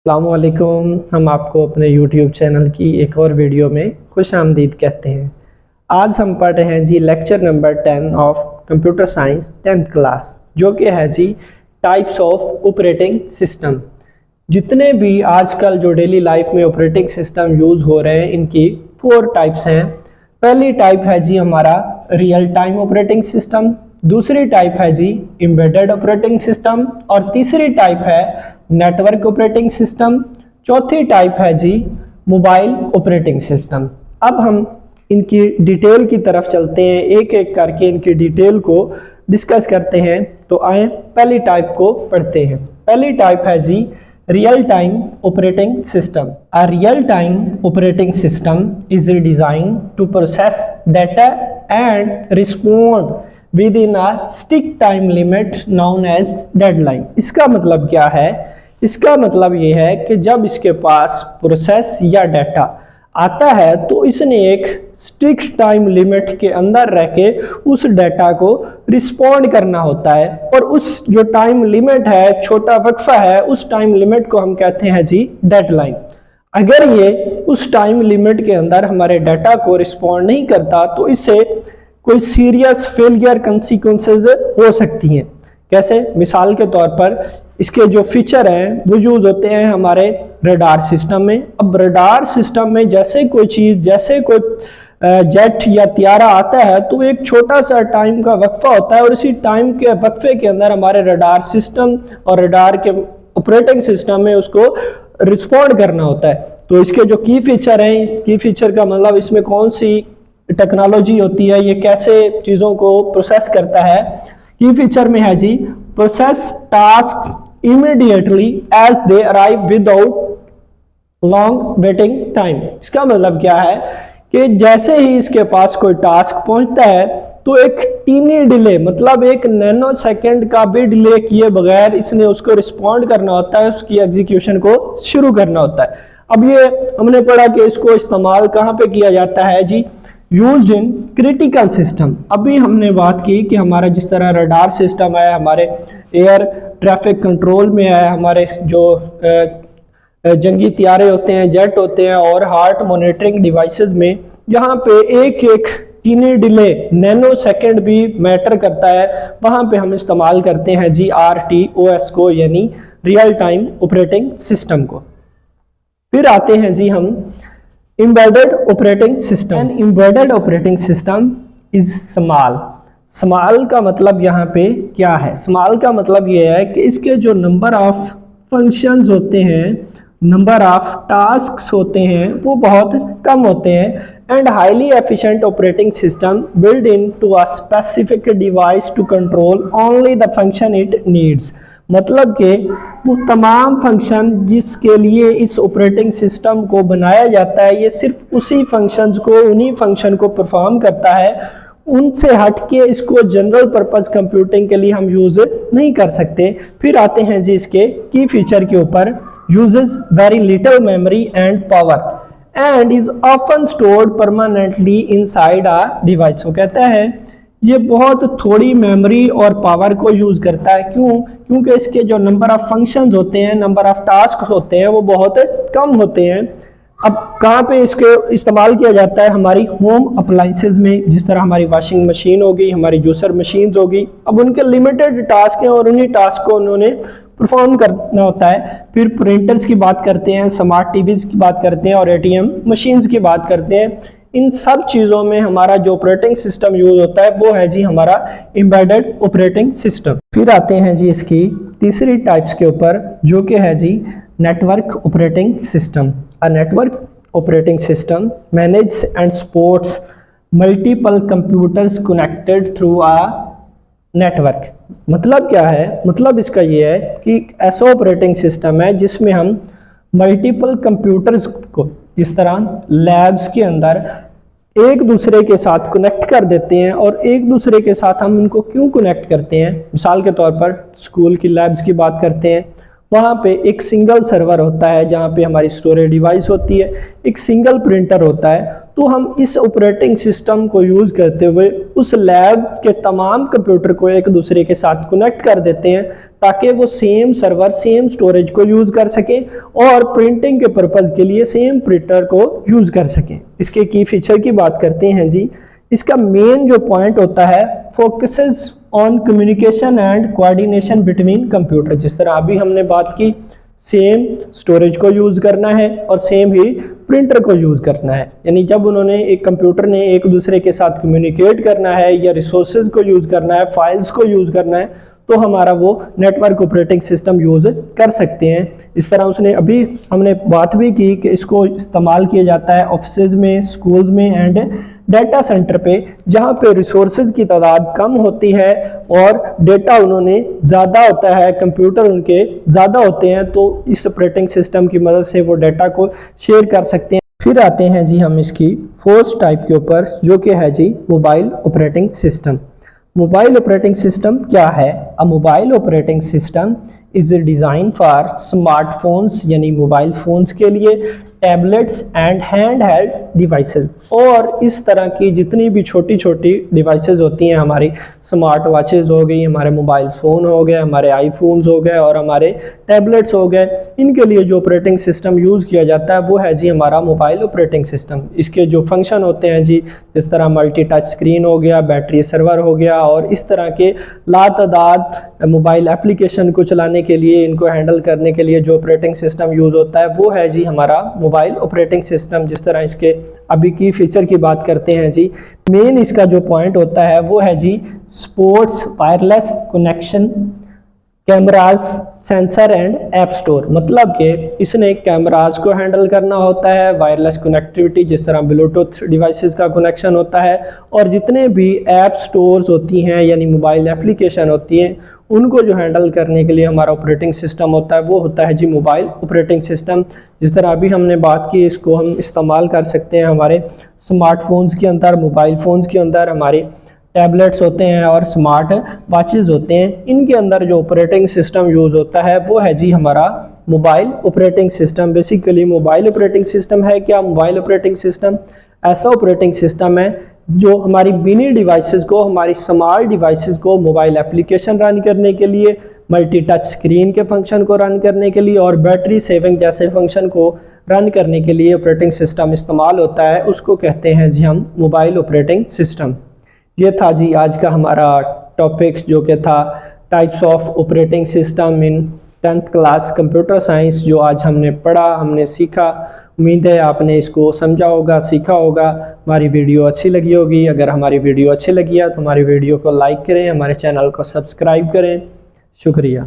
अस्सलामुअलैकुम। हम आपको अपने YouTube चैनल की एक और वीडियो में खुश आमदीद कहते हैं। आज हम पढ़ रहे हैं जी lecture number 10 of computer science 10th class, जो कि है जी टाइप्स ऑफ ऑपरेटिंग सिस्टम। जितने भी आजकल जो डेली लाइफ में ऑपरेटिंग सिस्टम यूज़ हो रहे हैं, इनकी 4 टाइप्स हैं। पहली टाइप है जी हमारा रियल टाइम ऑपरेटिंग सिस्टम, दूसरी टाइप है जी एम्बेडेड ऑपरेटिंग सिस्टम और तीसरी टाइप है नेटवर्क ऑपरेटिंग सिस्टम। चौथी टाइप है जी मोबाइल ऑपरेटिंग सिस्टम। अब हम इनकी डिटेल की तरफ चलते हैं, एक एक करके इनकी डिटेल को डिस्कस करते हैं। तो आए पहली टाइप को पढ़ते हैं। पहली टाइप है जी real time operating system. A real time operating system is design to process data and respond within a strict time limit known as deadline. इसका मतलब क्या है? इसका मतलब ये है कि जब इसके पास प्रोसेस या डाटा आता है तो इसने एक स्ट्रिक्ट टाइम लिमिट के अंदर रह के उस डाटा को रिस्पॉन्ड करना होता है, और उस जो टाइम लिमिट है, छोटा वक्फा है, उस टाइम लिमिट को हम कहते हैं जी डेडलाइन। अगर ये उस टाइम लिमिट के अंदर हमारे डाटा को रिस्पॉन्ड नहीं करता तो इससे कोई सीरियस फेलियर कंसिक्वेंसेस हो सकती हैं। कैसे? मिसाल के तौर पर इसके जो फीचर हैं वो यूज होते हैं हमारे रडार सिस्टम में। अब रडार सिस्टम में जैसे कोई चीज़, जैसे कोई जेट या त्यारा आता है तो एक छोटा सा टाइम का वक्फा होता है, और इसी टाइम के वक्फे के अंदर हमारे रडार सिस्टम और रडार के ऑपरेटिंग सिस्टम में उसको रिस्पॉन्ड करना होता है। तो इसके जो की फीचर हैं, की फीचर का मतलब इसमें कौन सी टेक्नोलॉजी होती है, ये कैसे चीज़ों को प्रोसेस करता है। की फीचर में है जी process task immediately as they arrive without long waiting time. इसका मतलब क्या है कि जैसे ही इसके पास कोई टास्क पहुंचता है तो एक टीनी डिले, मतलब एक नैनो सेकेंड का भी डिले किए बगैर इसने उसको रिस्पॉन्ड करना होता है, उसकी एग्जीक्यूशन को शुरू करना होता है। अब ये हमने पढ़ा कि इसको इस्तेमाल कहाँ पे किया जाता है जी, यूज्ड इन क्रिटिकल सिस्टम। अभी हमने बात की कि हमारा जिस तरह रडार सिस्टम है, हमारे एयर ट्रैफिक कंट्रोल में है, हमारे जो जंगी त्यारे होते हैं, जेट होते हैं, और हार्ट मॉनिटरिंग डिवाइसेस में, यहाँ पे एक एक टीनी डिले, नैनो सेकेंड भी मैटर करता है, वहाँ पे हम इस्तेमाल करते हैं जी RTOS को, यानी रियल टाइम ऑपरेटिंग सिस्टम को। फिर आते हैं जी हम embedded operating system। An embedded operating system is small। Small का मतलब यहाँ पे क्या है? स्मॉल का मतलब ये है कि इसके जो नंबर ऑफ फंक्शंस होते हैं, नंबर ऑफ टास्क्स होते हैं, वो बहुत कम होते हैं। And highly efficient operating system build in to a specific device to control only the function it needs. मतलब कि वो तमाम फंक्शन जिसके लिए इस ऑपरेटिंग सिस्टम को बनाया जाता है, ये सिर्फ उसी फंक्शंस को, उन्हीं फंक्शन को परफॉर्म करता है, उनसे हट के इसको जनरल पर्पस कंप्यूटिंग के लिए हम यूज़ नहीं कर सकते। फिर आते हैं जी इसके की फीचर के ऊपर। Uses very little memory and power and is often stored permanently inside a device. वो कहता है ये बहुत थोड़ी मेमोरी और पावर को यूज करता है। क्यों? क्योंकि इसके जो नंबर ऑफ फंक्शंस होते हैं, नंबर ऑफ टास्क होते हैं, वो बहुत कम होते हैं। अब कहाँ पे इसके इस्तेमाल किया जाता है? हमारी होम अप्लाइंसेस में, जिस तरह हमारी वॉशिंग मशीन होगी, हमारी जूसर मशीन्स होगी। अब उनके लिमिटेड टास्क हैं और उन्हीं टास्क को उन्होंने परफॉर्म करना होता है। फिर प्रिंटर्स की बात करते हैं, स्मार्ट टीवीज की बात करते हैं, और ATM मशीन्स की बात करते हैं। इन सब चीज़ों में हमारा जो ऑपरेटिंग सिस्टम यूज होता है वो है जी हमारा एम्बेडेड ऑपरेटिंग सिस्टम। फिर आते हैं जी इसकी तीसरी टाइप्स के ऊपर, जो कि है G network operating system. A network operating system manage and supports multiple computers connected through a network. मतलब क्या है? मतलब इसका ये है कि ऐसा ऑपरेटिंग सिस्टम है जिसमें हम मल्टीपल कंप्यूटर्स को, जिस तरह लैब्स के अंदर एक दूसरे के साथ कनेक्ट कर देते हैं। और एक दूसरे के साथ हम उनको क्यों कनेक्ट करते हैं? मिसाल के तौर पर स्कूल की लैब्स की बात करते हैं, वहाँ पे एक सिंगल सर्वर होता है जहाँ पे हमारी स्टोरेज डिवाइस होती है, एक सिंगल प्रिंटर होता है। तो हम इस ऑपरेटिंग सिस्टम को यूज़ करते हुए उस लैब के तमाम कंप्यूटर को एक दूसरे के साथ कनेक्ट कर देते हैं ताकि वो सेम सर्वर सेम स्टोरेज को यूज़ कर सकें और प्रिंटिंग के पर्पज़ के लिए सेम प्रिंटर को यूज़ कर सकें। इसके की फीचर की बात करते हैं जी। इसका मेन जो पॉइंट होता है focuses on communication and coordination between computer. जिस तरह अभी हमने बात की सेम स्टोरेज को यूज़ करना है और सेम ही प्रिंटर को यूज़ करना है, यानी जब उन्होंने एक कंप्यूटर ने एक दूसरे के साथ कम्युनिकेट करना है या रिसोर्सेज को यूज़ करना है, फाइल्स को यूज़ करना है, तो हमारा वो नेटवर्क ऑपरेटिंग सिस्टम यूज़ कर सकते हैं। इस तरह उसने अभी हमने बात भी की कि इसको इस्तेमाल किया जाता है ऑफिसेज में, स्कूल्स में एंड डाटा सेंटर पे, जहाँ पे रिसोर्सेज की तादाद कम होती है और डेटा उन्होंने ज़्यादा होता है, कंप्यूटर उनके ज़्यादा होते हैं, तो इस ऑपरेटिंग सिस्टम की मदद से वो डेटा को शेयर कर सकते हैं। फिर आते हैं जी हम इसकी फोर्थ टाइप के ऊपर, जो कि है जी mobile operating system. Mobile operating system क्या है? A mobile operating system is design for smartphones, यानी मोबाइल फ़ोन्स के लिए, tablets and handheld devices, और इस तरह की जितनी भी छोटी छोटी डिवाइसेस होती हैं, हमारी स्मार्ट वॉचेस हो गई, हमारे मोबाइल फ़ोन हो गए, हमारे आईफोन्स हो गए और हमारे टैबलेट्स हो गए, इनके लिए जो ऑपरेटिंग सिस्टम यूज़ किया जाता है वो है जी हमारा मोबाइल ऑपरेटिंग सिस्टम। इसके जो फंक्शन होते हैं जी, जिस तरह मल्टी टच स्क्रीन हो गया, बैटरी सर्वर हो गया, और इस तरह के लातादाद मोबाइल एप्लीकेशन को चलाने के लिए, इनको हैंडल करने के लिए जो ऑपरेटिंग सिस्टम यूज़ होता है वो है जी हमारा मोबाइल ऑपरेटिंग सिस्टम। जिस तरह इसके अभी की फीचर की बात करते हैं जी, मेन इसका जो पॉइंट होता है वो है जी supports wireless connection, cameras, sensor and app store. मतलब कि इसने कैमराज को हैंडल करना होता है, वायरलेस कनेक्टिविटी जिस तरह ब्लूटूथ डिवाइसेस का कनेक्शन होता है, और जितने भी ऐप स्टोर्स होती हैं यानी मोबाइल एप्लीकेशन होती हैं उनको जो हैंडल करने के लिए हमारा ऑपरेटिंग सिस्टम होता है वो होता है जी मोबाइल ऑपरेटिंग सिस्टम। जिस तरह अभी हमने बात की, इसको हम इस्तेमाल कर सकते हैं हमारे स्मार्टफोन्स के अंदर, मोबाइल फ़ोन्स के अंदर, हमारे टैबलेट्स होते हैं और स्मार्ट वॉचेस होते हैं। इनके अंदर जो ऑपरेटिंग सिस्टम यूज़ होता है वो है जी हमारा mobile operating system. Basically mobile operating system है क्या? मोबाइल ऑपरेटिंग सिस्टम ऐसा ऑपरेटिंग सिस्टम है जो हमारी मिनी डिवाइसेस को, हमारी स्मार्ट डिवाइसेस को मोबाइल एप्लीकेशन रन करने के लिए, मल्टी टच स्क्रीन के फंक्शन को रन करने के लिए और बैटरी सेविंग जैसे फंक्शन को रन करने के लिए ऑपरेटिंग सिस्टम इस्तेमाल होता है, उसको कहते हैं जी हम मोबाइल ऑपरेटिंग सिस्टम। ये था जी आज का हमारा टॉपिक्स, जो कि था types of operating system in 10th class computer science, जो आज हमने पढ़ा, हमने सीखा। उम्मीद है आपने इसको समझा होगा, सीखा होगा। हमारी वीडियो अच्छी लगी होगी। अगर हमारी वीडियो अच्छी लगी है तो हमारी वीडियो को लाइक करें, हमारे चैनल को सब्सक्राइब करें। शुक्रिया।